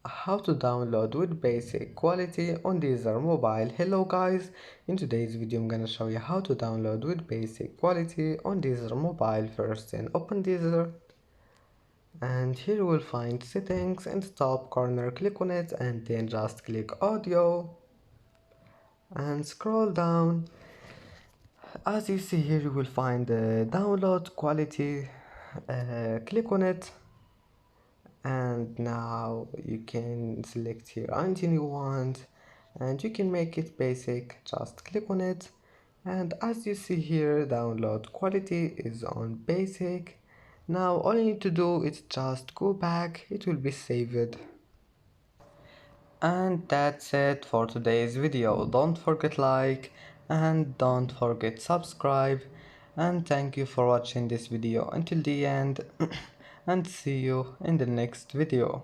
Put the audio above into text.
how to download with basic quality on Deezer mobile. Hello guys, in today's video I'm gonna show you how to download with basic quality on Deezer mobile. First, then open Deezer, and here you will find settings in the top corner. Click on it and then just click audio and scroll down. As you see here, you will find the download quality. Click on it, and now you can select here engine you want, and you can make it basic. Just click on it, and as you see here, download quality is on basic. Now all you need to do is just go back, it will be saved. And that's it for today's video. Don't forget like and don't forget subscribe, and thank you for watching this video until the end and see you in the next video.